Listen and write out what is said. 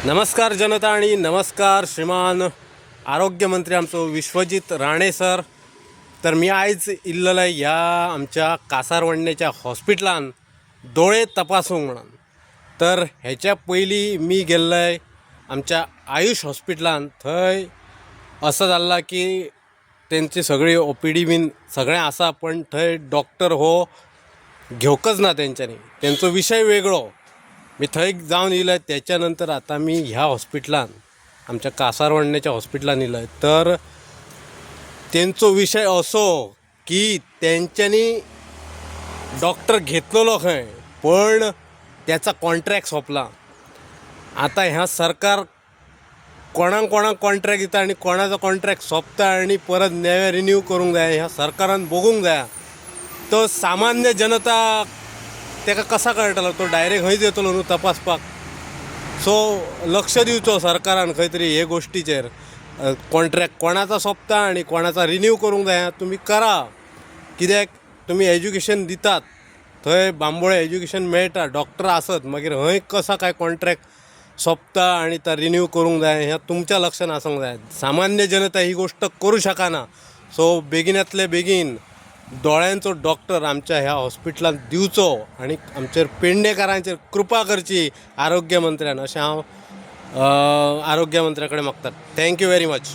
नमस्कार जनता आणि नमस्कार श्रीमान आरोग्यमंत्री आमचो विश्वजित राणे सर. तर मी आयज इल्ललो ह्या आमच्या कासारवडनेच्या हॉस्पिटलान दोळे तपासूंक म्हणून. तर हेच्या पयलीं मी गेल्लोय आमच्या आयुष हॉस्पिटलान. थंय असं जाल्ला की तेंची सगळी ओपीडी बीन सगळें आसा, पण थंय डॉक्टर हो घेवकच ना तेंच्यांनी, तेंचो विशय वेगळो. मी थंय जावन येयलोय. त्याच्यानंतर आता मी ह्या हॉस्पिटलान आमच्या कासारवडनेच्या हॉस्पिटलान येयलोय. तर तेंचो विशय असो की तेंच्यांनी डॉक्टर घेतलेलो खंय, पण त्याचा कॉन्ट्रॅक्ट सोंपला. आता ह्या सरकार कोणाक कॉन्ट्रॅक्ट दिता आणि कोणाचो कॉन्ट्रॅक्ट सोंपता आणि परत नवे रिन्यू करूंक जाय. ह्या सरकारान बघूंक जाय. तो सामान्य जनता तेका कसा कळटलो? तो डायरेक्ट खंयच येतलो न्हू तपासपाक. सो लक्ष दिवचो सरकारान खंय तरी हे गोश्टीचेर. कॉन्ट्रॅक्ट कोणाचा सोंपता आणि कोणाचा रिन्यू करूंक जाय तुम्ही करा. कित्याक तुम्ही एज्युकेशन दितात, थंय बांबोळे एज्युकेशन मेळटा, डॉक्टर आसत, मागीर खंय कसा काय कॉन्ट्रॅक्ट सोंपता आणि तो रिन्यू करूंक जाय ह्या तुमच्या लक्षान आसूंक जाय. सामान्य जनता ही गोष्ट करू शकाना. सो बेगिनांतले बेगीन दोळ्यांचो डॉक्टर आमच्या ह्या हॉस्पिटलांत दिवचो आणि आमचेर पेडणेकारांचेर कृपा करची आरोग्य मंत्र्यान, अशें हांव आरोग्य मंत्र्या कडेन मागतात. Thank you very much.